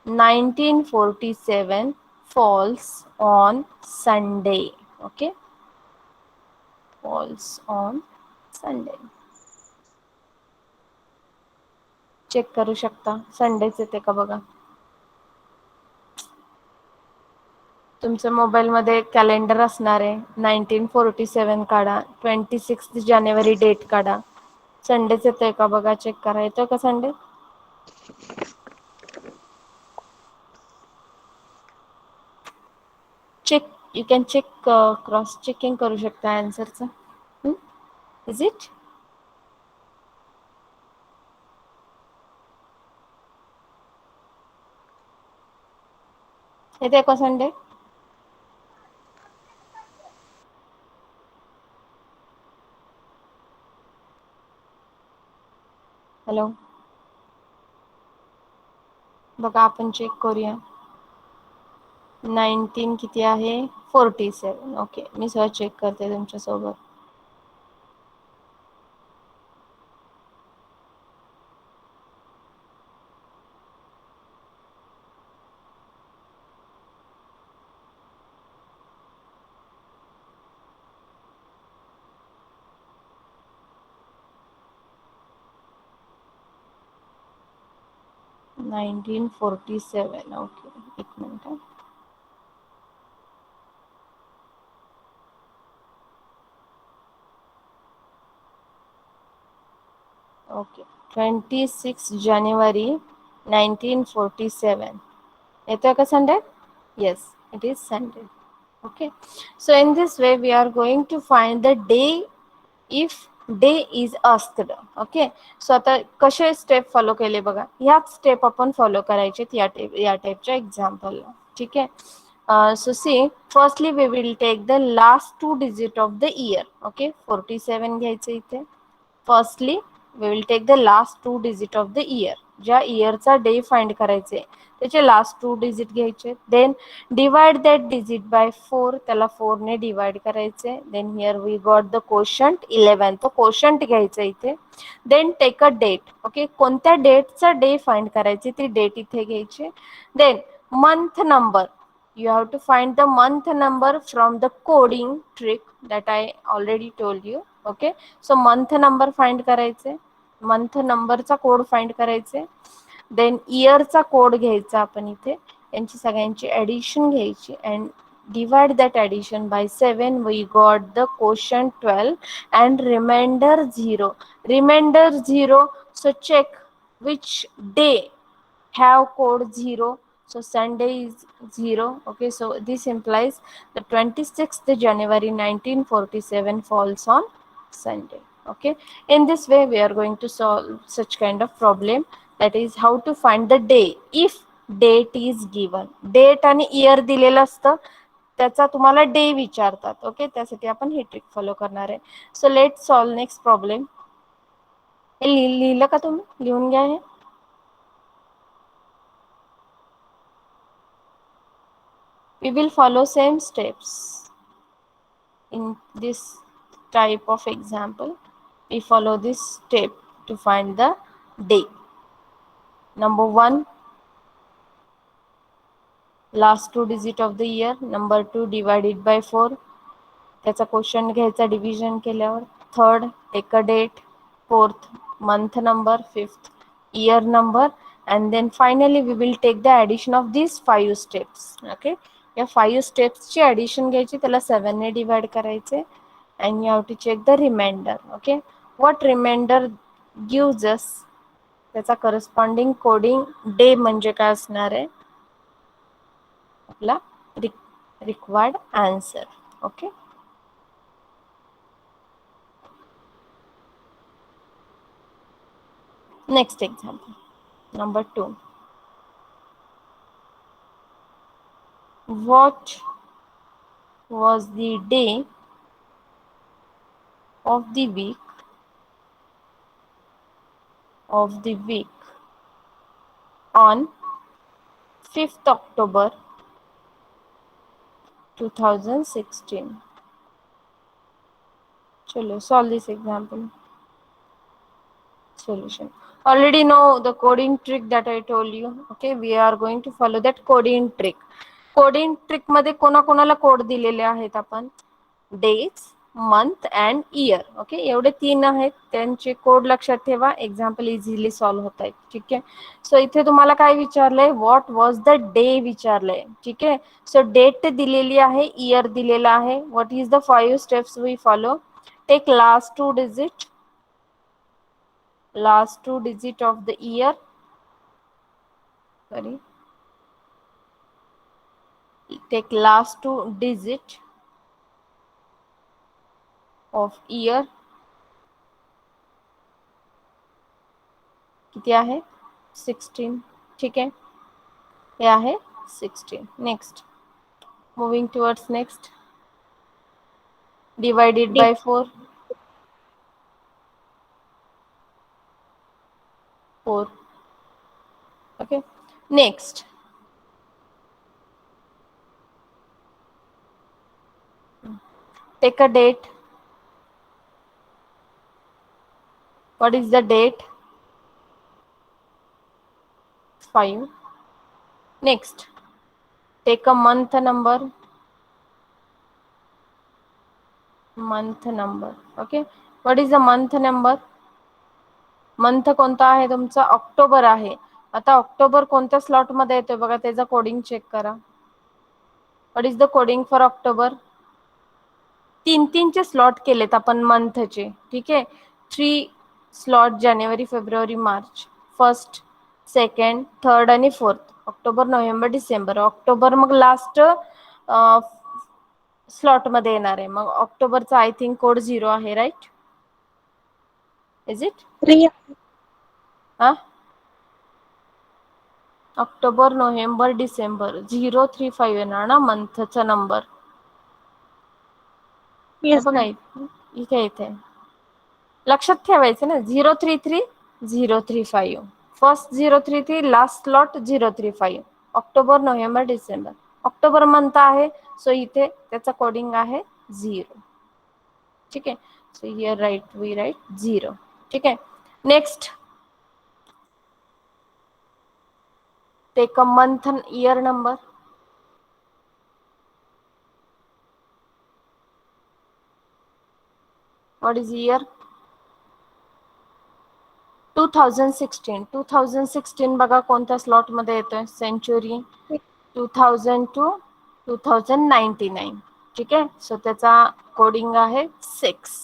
1947 falls on Sunday. Okay, falls on Sunday. Check करू शकता संडेच येते का बघा. तुमच्या मोबाईलमध्ये calendar असणार आहे. 1947 काढा. 26 जानेवारी डेट काढा. संडेच येतोय का बघा, चेक करा. येतोय का Sunday? Check, you can check, cross checking करू शकता आन्सरचं. Is it? येते का संडे? हॅलो, बघा आपण चेक करूया. 19 किती आहे? 47. ओके, मी सहज चेक करते तुमच्यासोबत. नाईन्टीन 47. ओके, एक मिनिट. ओके, 26 जानेवारी 1947. येतोय का Sunday? Yes, it is Sunday. Okay, so in this way we are going to find the day if day is asked. Okay, so आता कसे स्टेप फॉलो केले बघा, ह्याच स्टेप आपण फॉलो करायचे या टाईपच्या एक्झाम्पलला. ठीक आहे. So see, firstly we will take the last 2 digit of the year. Okay, 47 घ्यायचं इथे. Firstly we will take the last 2 digit of the year. ज्या इयरचा डे फाइंड करायचे त्याचे लास्ट 2 डिजिट घ्यायचे. Then divide that digit by 4, त्याला 4 ने divide करायचे. Then here we got the quotient 11, तो कोशंट घ्यायचा इथे. Then take a date. Okay, कोणत्या डेटचा डे फाइंड करायचे ती डेट इथे घ्यायची. Then month number, you have to find the month number from the coding trick that I already told you. Okay, so month number find करायचे, month नंबरचा code find करायचे. Then इयरचा code घ्यायचा आपण इथे, यांची सगळ्यांची ॲडिशन घ्यायची and divide that addition by 7. We got the quotient 12 and remainder 0. Remainder 0, so check which day have code 0. So Sunday is 0. Okay, so this implies the 26th January 1947 falls on Sunday. Okay, in this way we are going to solve such kind of problem, that is how to find the day if date is given. Date आणि year दिलेलं असतं, त्याचा तुम्हाला day विचारतात. Okay, त्यासाठी आपण हे trick follow करणार आहे. So let solve next problem. हे लिहिलं का तुम्ही? लिहून घ्या हे. We will follow same steps in this type of example. We follow this step to find the day. Number 1, last 2 digit of the year. Number 2, divided by 4, त्याचा question घ्यायचा division केल्यावर. Third, take a date. Fourth, month number. Fifth, year number. And then finally we will take the addition of these 5 steps. Okay, या 5 steps ची addition घ्यायची, त्याला 7 ने divide करायचे and you have to check the remainder. Okay, what remainder gives us, त्याचा corresponding coding day म्हणजे काय असणार आहे आपला required answer. Okay, next example, number 2. What was the day of the week on 5th October 2016? Chalo, solve this example. Solution. Already know the coding trick that I told you. Okay, we are going to follow that coding trick. Coding trick मध्ये कोणाकोणाला code दिलेले आहेत आपण? Dates, month and year. Okay, एवढे 3 आहेत, त्यांचे code लक्षात ठेवा. एक्झाम्पल इझिली सॉल्व होत आहेत. ठीक आहे, सो इथे तुम्हाला काय विचारलंय? व्हॉट वॉज द डे विचारलंय. ठीक आहे, सो डेट दिलेली आहे, इयर दिलेला आहे. What is the 5 steps we follow? Take last 2 डिजिट last two digit of the year. Sorry. Take last two digit of year. किती आहे 16. ठीक आहे, हे आहे 16. Next, moving towards next. Divided by 4. 4. Okay, next. Take a date. What is the date? 5. Next, take a month number. Month number. Okay, what is the month number? Month कोणता आहे तुमचा? October आहे. आता ऑक्टोबर कोणत्या slot मध्ये येतोय बघा, त्याचा कोडिंग चेक करा. What is the coding for October? 3-3चे स्लॉट केलेत आपण मंथचे. ठीक आहे, 3 स्लॉट जानेवारी, फेब्रुवारी, मार्च. फर्स्ट, सेकंड, थर्ड आणि fourth. October, November, December. October मग लास्ट स्लॉट मध्ये येणार आहे. मग ऑक्टोबरचा आय थिंक कोड 0 आहे, राईट? Is it? 3. हा, ऑक्टोबर, नोव्हेंबर, डिसेंबर. 035 येणार ना मंथचा नंबर. Yes, बघा ma'am. इथे लक्षात ठेवायचं ना. 033 035. First 033, last slot 035. October, November, December. October month आहे, सो इथे त्याचा कोडिंग आहे 0. ठीक आहे, सो हियर राईट वी राईट 0. ठीक आहे, next, take a month and year number. What is year? 2016. 2016 बघा कोणत्या स्लॉट मध्ये येतोय? सेंचुरी. 2000 to 2099. ठीक आहे, सो त्याचा कोडिंग आहे 6.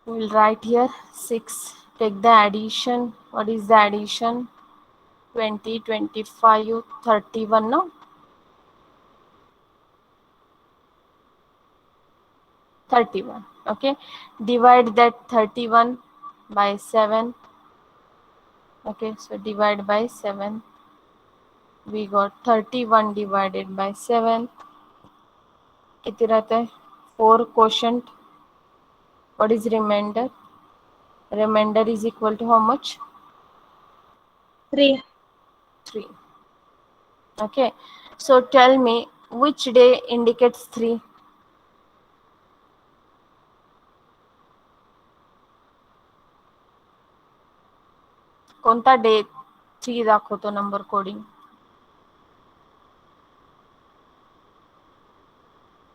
We'll write here 6. Take the addition. What is the addition? 20, 25, 31, no? 31. Okay, divide that 31 by 7. Okay, so divide by 7. We got 31 divided by 7. किती रहता है? 4 quotient. What is remainder? Remainder is equal to how much? 3. 3. Okay, so tell me which day indicates 3? कोणता day 3 दाखवतो number coding?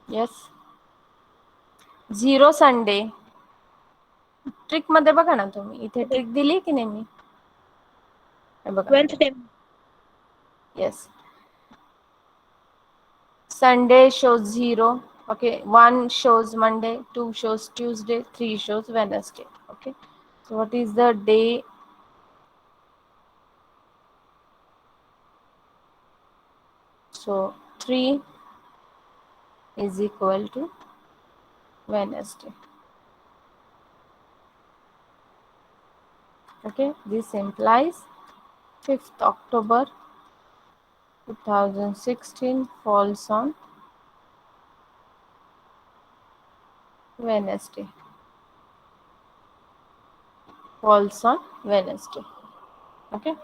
Yes, 0 Sunday. Trick मध्ये बघा ना तुम्ही, इथे ट्रिक दिली की नाही मी? हे बघा. 12th day. Yes, Sunday shows 0. Okay, 1 shows Monday, 2 shows Tuesday, 3 shows Wednesday. Okay, so what is the day? So 3 is equal to Wednesday. Okay, this implies 5th October 2016 falls on Wednesday. Falls on Wednesday. Okay.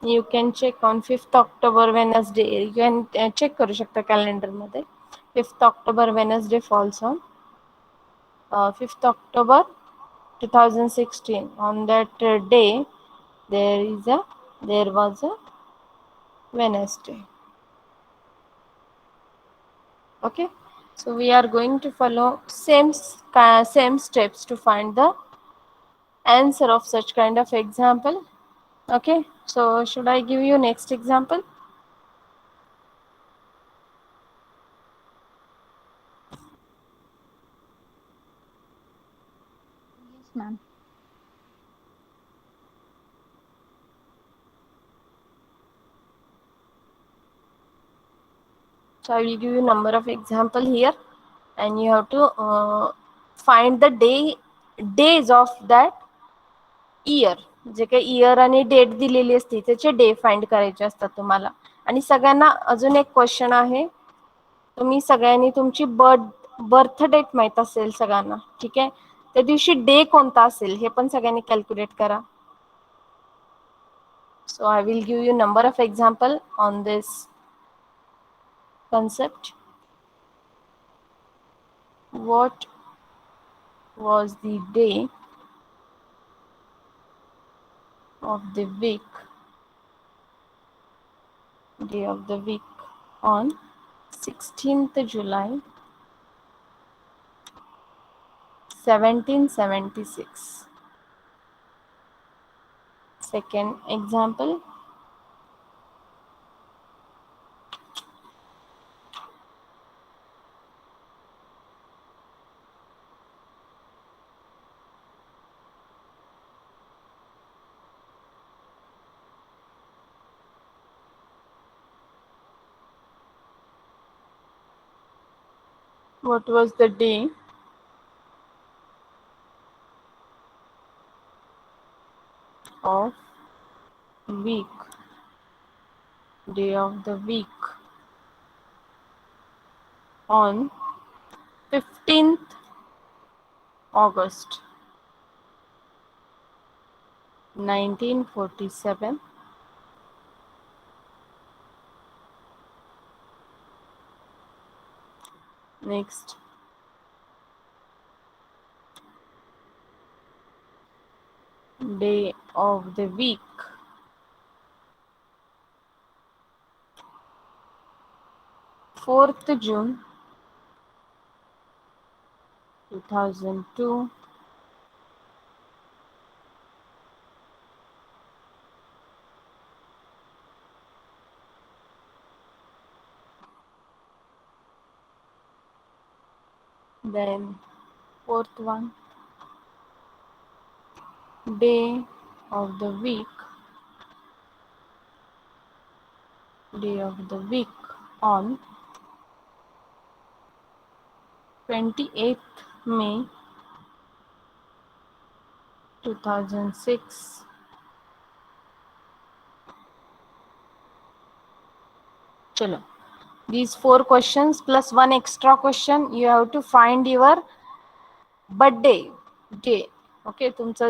You can check on 5th October Wednesday. You can check करू शकता calendar मध्ये. 5th October Wednesday falls on 5th October 2016. On that day, there was a Wednesday. Okay, so we are going to follow same steps to find the answer of such kind of example. Okay, so should I give you next example? Yes, ma'am. So I will give you number of example here, and you have to find the days of that year. जे काही year आणि date दिलेली असते त्याचे day find करायचे असतात तुम्हाला. आणि सगळ्यांना अजून एक क्वेश्चन आहे, तुम्ही सगळ्यांनी तुमची बर्थ डेट माहित असेल सगळ्यांना, ठीक आहे. त्या दिवशी डे कोणता असेल हे पण सगळ्यांनी कॅल्क्युलेट करा. So I will give you number of example on this concept. What was the day of the week on 16th July 1776? Second example, what was the day of the week on 15th August 1947? Next, day of the week 4th June 2002. Then fourth one, day of the week on 28th May 2006. Chalo, these 4 questions plus one extra question. You have to find your birthday day. Okay, तुमचा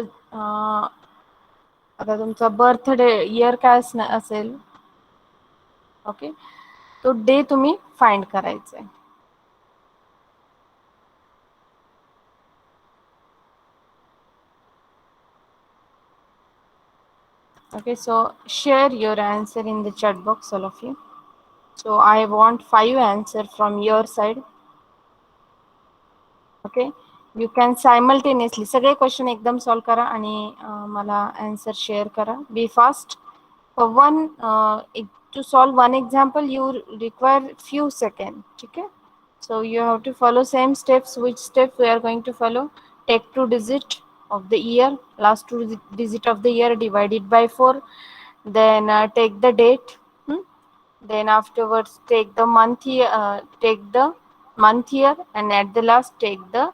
आता तुमचा birthday year काय असेल, okay, तो day तुम्ही find करायचा आहे. Okay, so share your answer in the chat box, all of you. So I want 5 answers from your side. Okay, you can simultaneously सगळे क्वेश्चन एकदम सॉल्व करा आणि मला आन्सर शेअर करा. Be fast. For one to solve one example you require few seconds. ठीक है, so you have to follow same steps. Which step we are going to follow? Take 2 digit of the year, last 2 digit of the year, divided by 4, then take the date, then afterwards take the month year, and at the last take the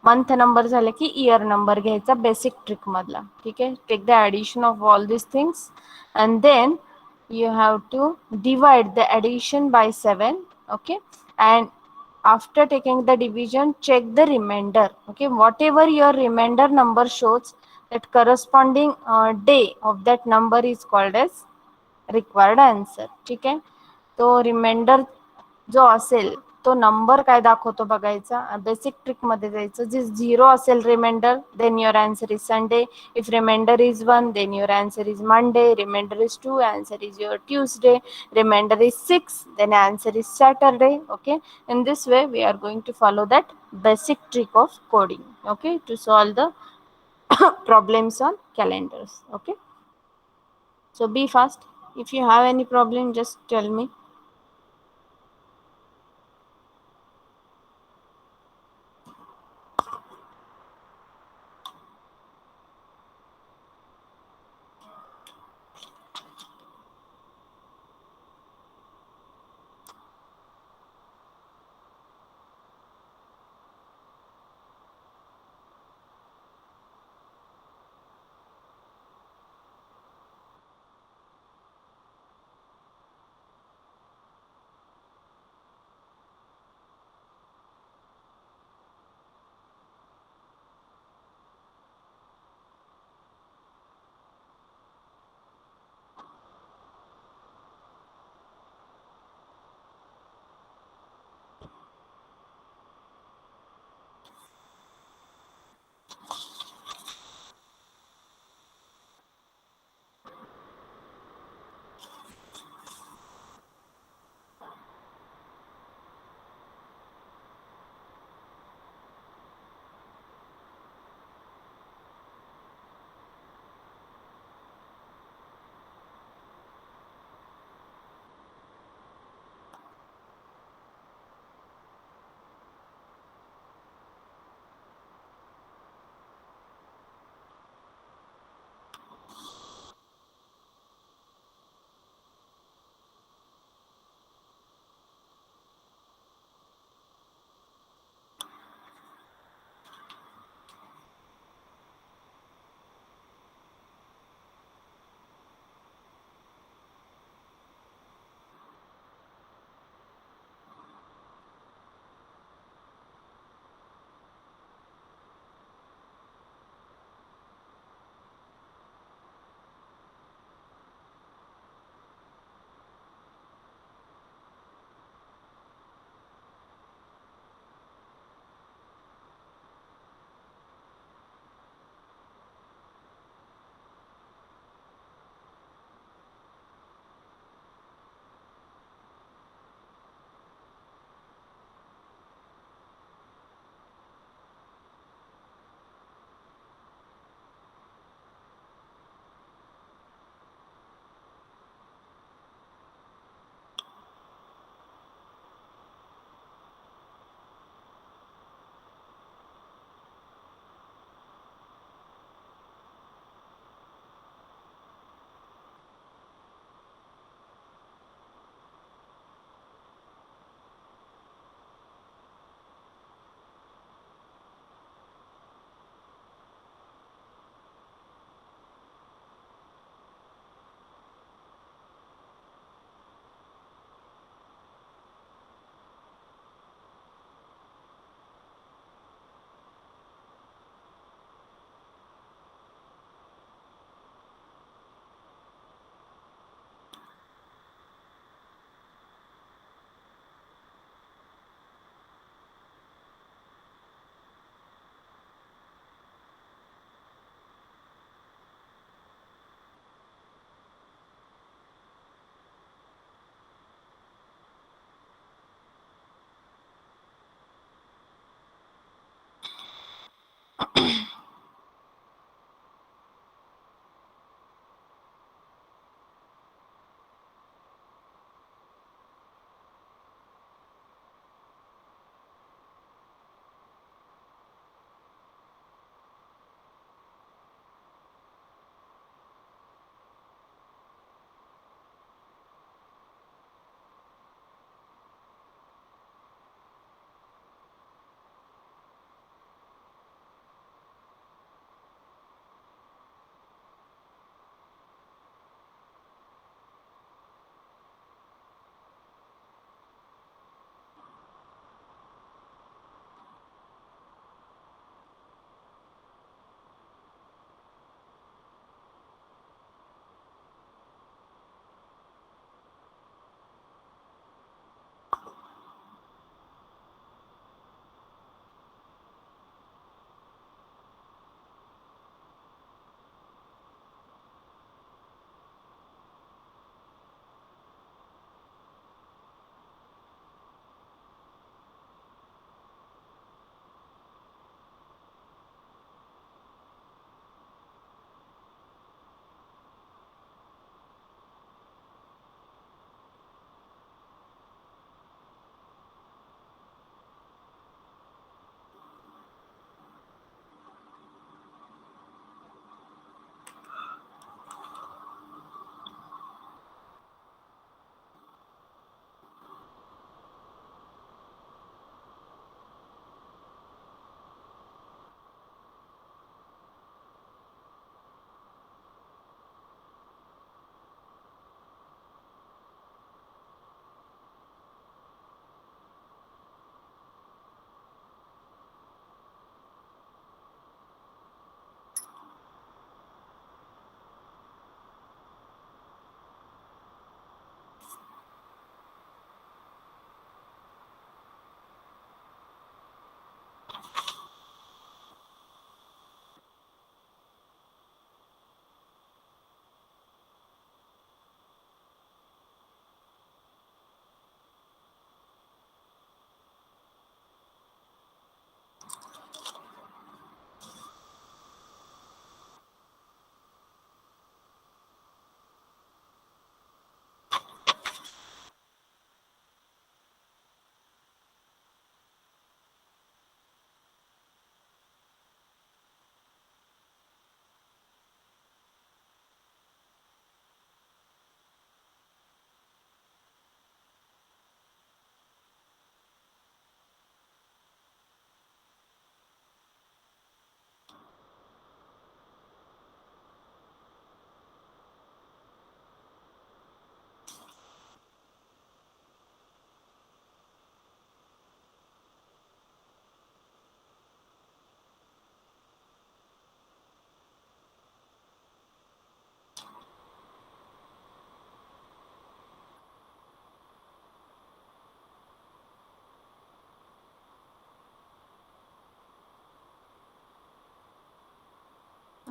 month number झालं की year number घ्यायचा basic trick मधला. ठीक आहे, take the addition of all this things and then you have to divide the addition by 7. Okay, and after taking the division check the remainder. Okay, whatever your remainder number shows, that corresponding day of that number is called as required answer. ठीक आहे, तो reminder जो असेल तो number काय दाखवतो बघायचा. Basic trick मध्ये जायचं. जे 0 असेल reminder, then your answer is Sunday. If reminder is 1, then your answer is Monday. Reminder is 2, answer is your Tuesday. Remainder is 6, then answer is Saturday. Okay, in this way we are going to follow that basic trick of coding, okay, to solve the problems on calendars. Okay, so be fast. If you have any problem, just tell me.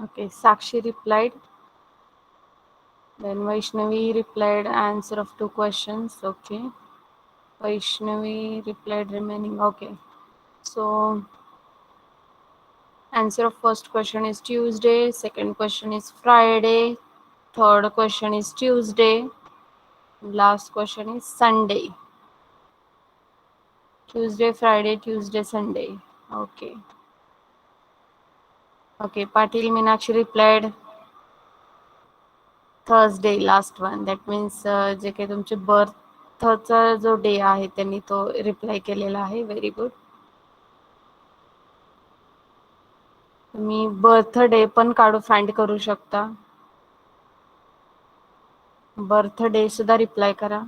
Okay, Sakshi replied. Then Vaishnavi replied answer of 2 questions. Okay. Vaishnavi replied remaining. Okay. So answer of first question is Tuesday. Second question is Friday. Third question is Tuesday. Last question is Sunday. Tuesday, Friday, Tuesday, Sunday. Okay. Okay. Patil Meenakshi replied Thursday, last one. That means जे काही तुमचे बर्थचा जो day आहे त्यांनी तो reply केलेला आहे. Very good. तुम्ही birthday पण फाइंड करू शकता. बर्थडे सुद्धा रिप्लाय करा.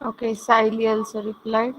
Okay, Saili also replied.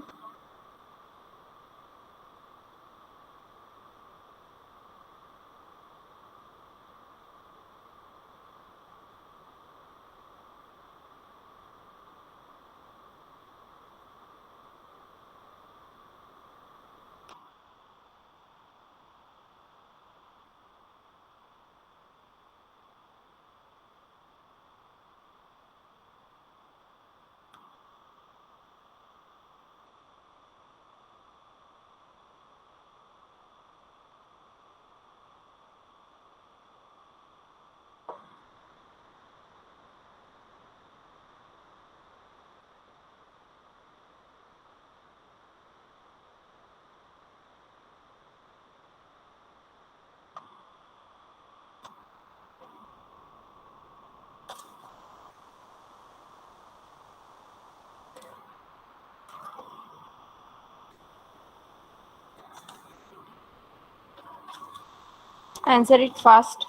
Answer it fast.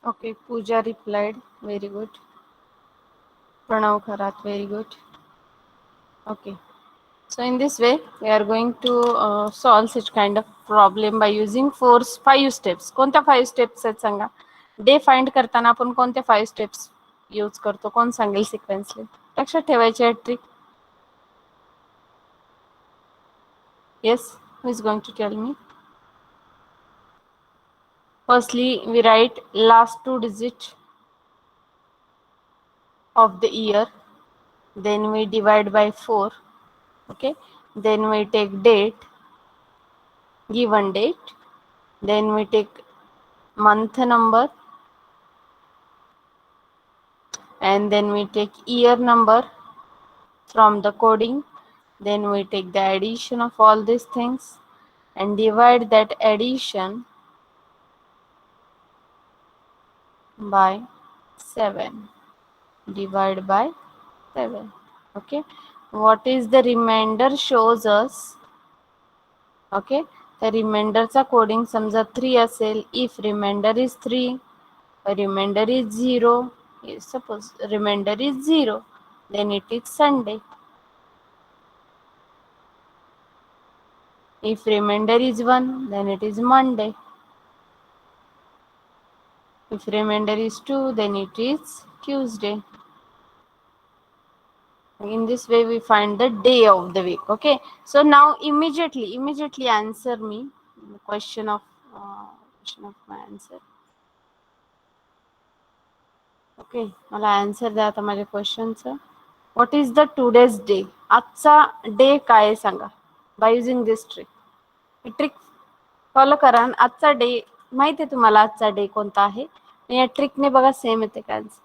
Okay, Pooja replied, very good. Pranav Kharat, very good. Okay. So in this way, we are going to solve such kind of problem by using 5 steps. कोणत्या 5 steps आहेत सांगा? Day find करताना आपण कोणत्या 5 steps use करतो? कोण सांगेल sequentially? लक्षात ठेवायची आहे trick. Yes, who is going to tell me? Firstly, we write last 2 digits of the year. Then we divide by 4. Okay. Then we take date, given date. Then we take month number. And then we take year number from the coding. Then we take the addition of all these things and divide that addition by 7. Divide by 7. Okay. What is the remainder shows us? Okay. The remainder चा coding समजा 3 असेल. If remainder is 3, remainder is 0. Suppose remainder is 0, then it is Sunday. If remainder is 1, then it is Monday. If remainder is 2, then it is Tuesday. In this way, we find the day of the week. Okay. So now immediately answer me the question of my answer. Okay. मला answer द्या आता माझ्या questionचं. What is the today's day? आजचा day काय आहे सांगा? By using this trick. He trick follow करा. आजचा day माहिती आहे तुम्हाला आजचा डे कोणता आहे? या ट्रिकने बघा सेम येते का answer.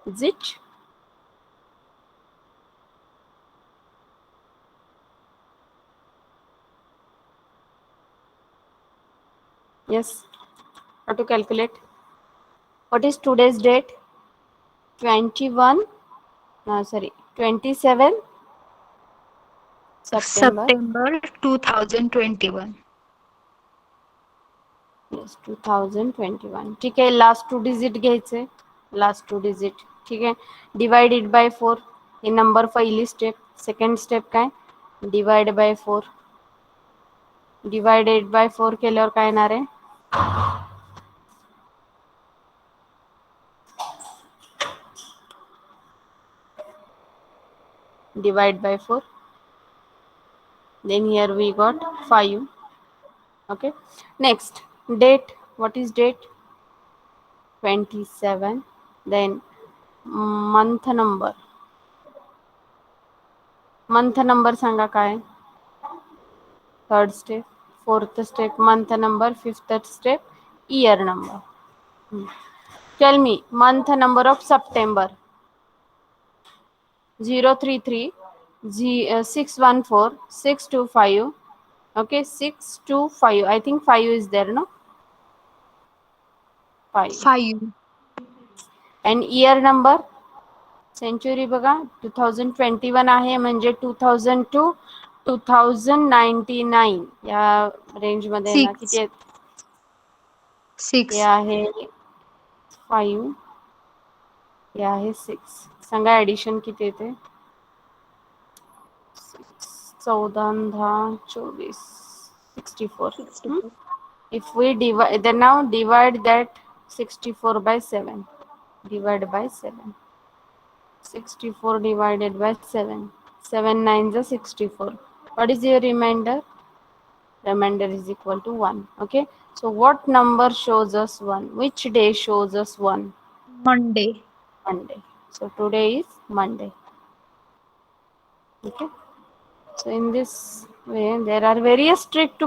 Is it? Yes. How to calculate? What is today's date? 27 September. September 2021. Yes, 2021. ठीक आहे. लास्ट 2 डिजिट घ्यायचे. Last 2 digit. ठीक आहे. Divided by 4. ही नंबर पहिली स्टेप. सेकंड स्टेप काय? Divide by 4. डिवाइडेड बाय 4 केल्यावर काय येणार आहे? Divide by 4. Then here we got 5. Okay. Next, date. What is date? 27. Then month number. Month number सांगा काय? Third step. Fourth step, month number. Fifth step, year number. Tell me, month number of September. 033 614 625. Okay, 625. I think 5 is there, no? 5. 5. And year number? Century बघा 2021 आहे म्हणजे 2002 2099 या range मध्ये ना 6. किती आहे? 6. हे आहे 5. हे आहे 6. सांगा ऍडिशन किती येते? 14 10 24 64. If we divide, then now divide that 64 by 7. Divide by 7. 64 divided by 7. 7 9s are 64. What is your remainder? Remainder is equal to 1. Okay. So what number shows us 1? Which day shows us 1? Monday. Monday. So today is Monday. Okay. So in this way, there are various tricks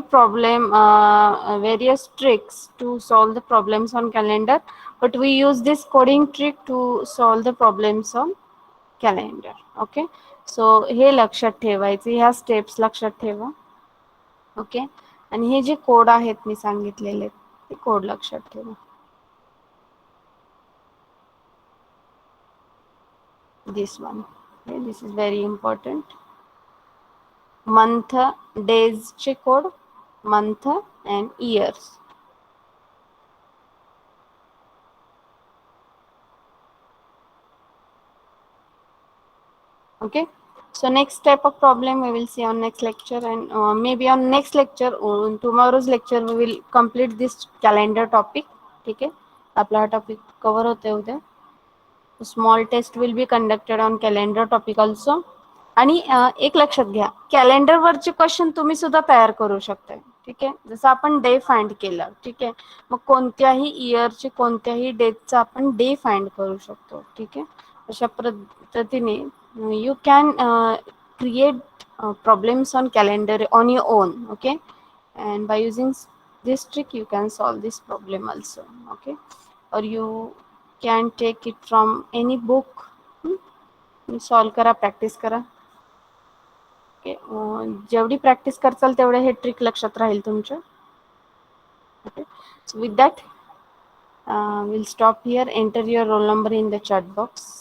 to solve the problems on calendar, but we use this coding trick to solve the problems on calendar. Okay. So हे लक्षात ठेवायचे, ह्या steps लक्षात ठेवा. Okay. आणि हे जे code आहेत मी सांगितलेले ते code लक्षात ठेवा. This one. Okay, this is very important. Month, days चे code, month and years. Okay, so next type of problem we will see on next lecture, and maybe on next lecture, on tomorrow's lecture we will complete this calendar topic. ठीक आहे, आपला हा topic cover होते उद्या. Small test will be conducted on calendar topic also. आणि एक लक्षात घ्या, कॅलेंडरवरचे क्वेश्चन तुम्ही सुद्धा तयार करू शकता. ठीक आहे, जसं आपण डे फाइंड केलं. ठीक आहे, मग कोणत्याही इयरचे कोणत्याही डेटचा आपण डे फाइंड करू शकतो. ठीक आहे, अशा पद्धतीने you can create problems on calendar on your own. Okay, and by using this trick you can solve this problem also. Okay, or you can take it from any book. Solve करा, practice करा. Okay, जेवढी practice करचाल तेवढे हे trick लक्षात राहील तुमच्या. Okay, so with that will stop here. Enter your roll number in the chat box.